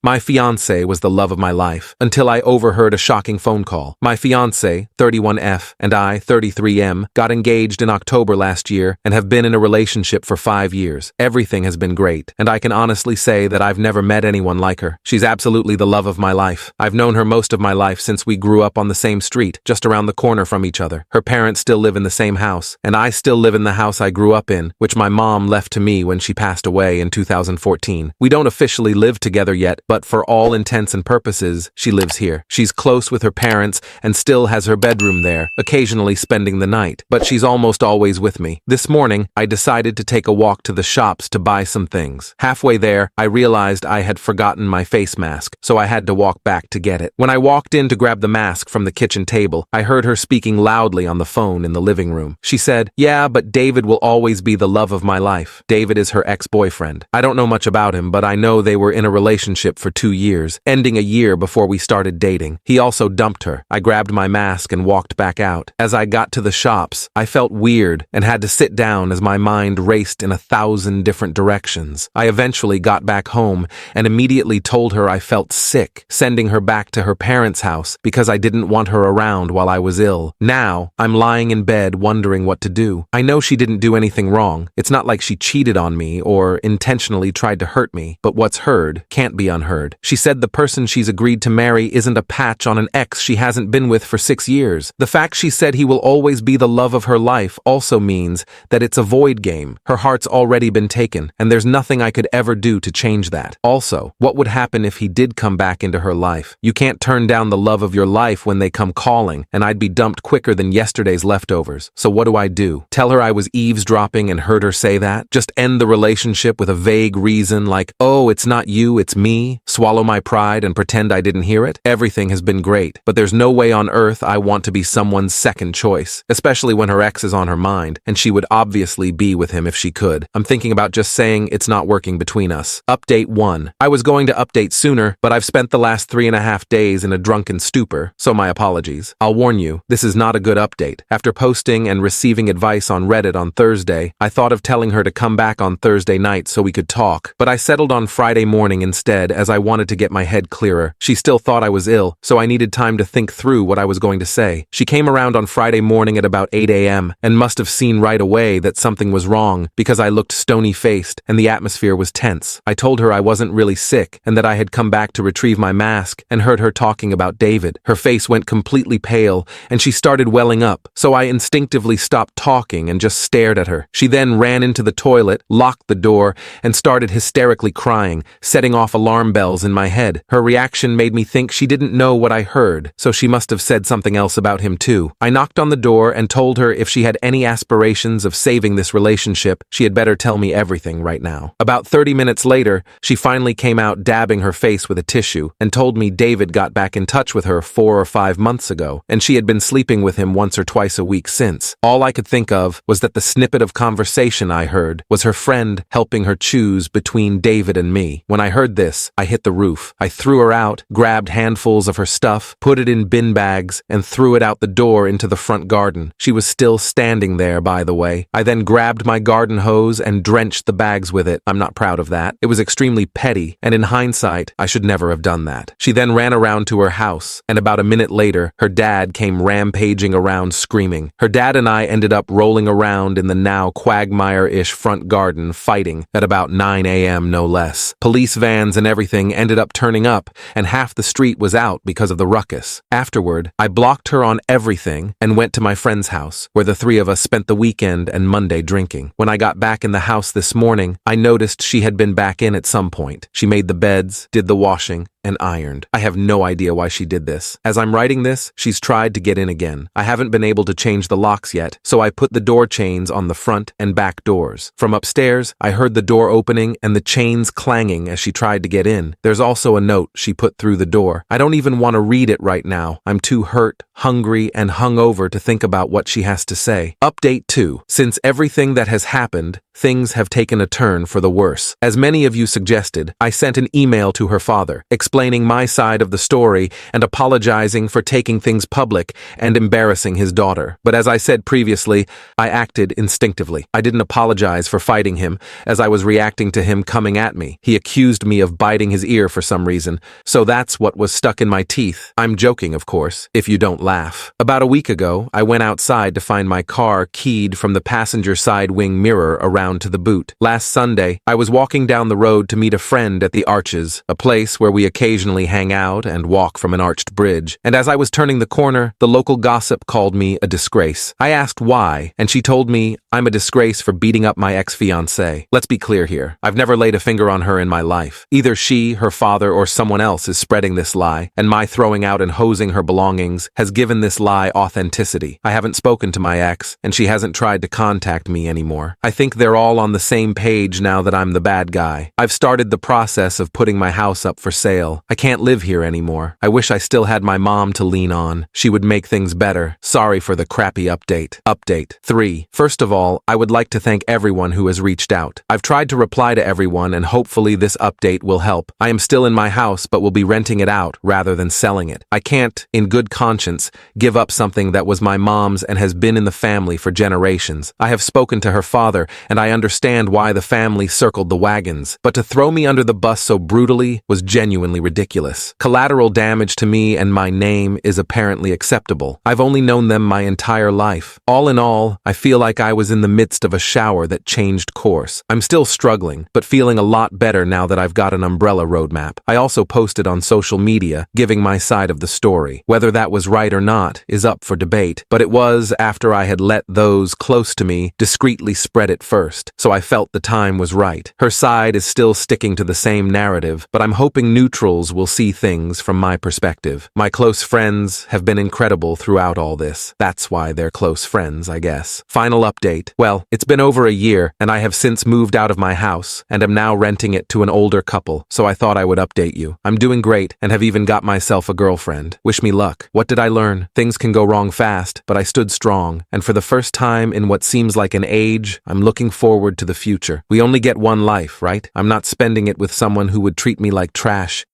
My fiancé was the love of my life, until I overheard a shocking phone call. My fiancé, 31F, and I, 33M, got engaged in October last year and have been in a relationship for 5 years. Everything has been great, and I can honestly say that I've never met anyone like her. She's absolutely the love of my life. I've known her most of my life since we grew up on the same street, just around the corner from each other. Her parents still live in the same house, and I still live in the house I grew up in, which my mom left to me when she passed away in 2014. We don't officially live together yet, but for all intents and purposes, she lives here. She's close with her parents and still has her bedroom there, occasionally spending the night, but she's almost always with me. This morning, I decided to take a walk to the shops to buy some things. Halfway there, I realized I had forgotten my face mask, so I had to walk back to get it. When I walked in to grab the mask from the kitchen table, I heard her speaking loudly on the phone in the living room. She said, "Yeah, but David will always be the love of my life." David is her ex-boyfriend. I don't know much about him, but I know they were in a relationship for 2 years, ending a year before we started dating. He also dumped her. I grabbed my mask and walked back out. As I got to the shops, I felt weird and had to sit down as my mind raced in 1,000 different directions. I eventually got back home and immediately told her I felt sick, sending her back to her parents' house because I didn't want her around while I was ill. Now, I'm lying in bed wondering what to do. I know she didn't do anything wrong. It's not like she cheated on me or intentionally tried to hurt me, but what's heard can't be unheard. She said the person she's agreed to marry isn't a patch on an ex she hasn't been with for 6 years. The fact she said he will always be the love of her life also means that it's a void game. Her heart's already been taken, and there's nothing I could ever do to change that. Also, what would happen if he did come back into her life? You can't turn down the love of your life when they come calling, and I'd be dumped quicker than yesterday's leftovers. So what do? Tell her I was eavesdropping and heard her say that? Just end the relationship with a vague reason like, "Oh, it's not you, it's me"? Swallow my pride and pretend I didn't hear it? Everything has been great, but there's no way on earth I want to be someone's second choice, especially when her ex is on her mind, and she would obviously be with him if she could. I'm thinking about just saying it's not working between us. Update 1. I was going to update sooner, but I've spent the last 3.5 days in a drunken stupor, so my apologies. I'll warn you, this is not a good update. After posting and receiving advice on Reddit on Thursday, I thought of telling her to come back on Thursday night so we could talk, but I settled on Friday morning instead as I wanted to get my head clearer. She still thought I was ill, so I needed time to think through what I was going to say. She came around on Friday morning at about 8 a.m. and must have seen right away that something was wrong because I looked stony-faced and the atmosphere was tense. I told her I wasn't really sick and that I had come back to retrieve my mask and heard her talking about David. Her face went completely pale and she started welling up, so I instinctively stopped talking and just stared at her. She then ran into the toilet, locked the door, and started hysterically crying, setting off alarm bells in my head. Her reaction made me think she didn't know what I heard, so she must have said something else about him too. I knocked on the door and told her if she had any aspirations of saving this relationship, she had better tell me everything right now. About 30 minutes later, she finally came out dabbing her face with a tissue and told me David got back in touch with her 4 or 5 months ago, and she had been sleeping with him once or twice a week since. All I could think of was that the snippet of conversation I heard was her friend helping her choose between David and me. When I heard this, I hit the roof. I threw her out, grabbed handfuls of her stuff, put it in bin bags, and threw it out the door into the front garden. She was still standing there, by the way. I then grabbed my garden hose and drenched the bags with it. I'm not proud of that. It was extremely petty, and in hindsight, I should never have done that. She then ran around to her house, and about a minute later, her dad came rampaging around screaming. Her dad and I ended up rolling around in the now quagmire-ish front garden fighting at about 9 a.m. no less. Police vans and everything ended up turning up, and half the street was out because of the ruckus. Afterward, I blocked her on everything and went to my friend's house, where the three of us spent the weekend and Monday drinking. When I got back in the house this morning, I noticed she had been back in at some point. She made the beds, did the washing, and ironed. I have no idea why she did this. As I'm writing this, she's tried to get in again. I haven't been able to change the locks yet, so I put the door chains on the front and back doors. From upstairs, I heard the door opening and the chains clanging as she tried to get in. There's also a note she put through the door. I don't even want to read it right now. I'm too hurt, hungry, and hungover to think about what she has to say. Update 2. Since everything that has happened, things have taken a turn for the worse. As many of you suggested, I sent an email to her father, explaining explaining my side of the story and apologizing for taking things public and embarrassing his daughter. But as I said previously, I acted instinctively. I didn't apologize for fighting him, as I was reacting to him coming at me. He accused me of biting his ear for some reason, so that's what was stuck in my teeth. I'm joking, of course, if you don't laugh. About a week ago, I went outside to find my car keyed from the passenger side wing mirror around to the boot. Last Sunday, I was walking down the road to meet a friend at the Arches, a place where we occasionally hang out and walk from an arched bridge. And as I was turning the corner, the local gossip called me a disgrace. I asked why, and she told me I'm a disgrace for beating up my ex-fiancée. Let's be clear here. I've never laid a finger on her in my life. Either she, her father, or someone else is spreading this lie, and my throwing out and hosing her belongings has given this lie authenticity. I haven't spoken to my ex, and she hasn't tried to contact me anymore. I think they're all on the same page now that I'm the bad guy. I've started the process of putting my house up for sale. I can't live here anymore. I wish I still had my mom to lean on. She would make things better. Sorry for the crappy update. Update 3. First of all, I would like to thank everyone who has reached out. I've tried to reply to everyone, and hopefully this update will help. I am still in my house, but will be renting it out rather than selling it. I can't, in good conscience, give up something that was my mom's and has been in the family for generations. I have spoken to her father, and I understand why the family circled the wagons, but to throw me under the bus so brutally was genuinely ridiculous. Collateral damage to me and my name is apparently acceptable. I've only known them my entire life. All in all, I feel like I was in the midst of a shower that changed course. I'm still struggling, but feeling a lot better now that I've got an umbrella roadmap. I also posted on social media, giving my side of the story. Whether that was right or not is up for debate, but it was after I had let those close to me discreetly spread it first, so I felt the time was right. Her side is still sticking to the same narrative, but I'm hoping neutrals will see things from my perspective. My close friends have been incredible throughout all this. That's why they're close friends, I guess. Final update. Well, it's been over a year, and I have since moved out of my house, and am now renting it to an older couple, so I thought I would update you. I'm doing great, and have even got myself a girlfriend. Wish me luck. What did I learn? Things can go wrong fast, but I stood strong, and for the first time in what seems like an age, I'm looking forward to the future. We only get one life, right? I'm not spending it with someone who would treat me like trash.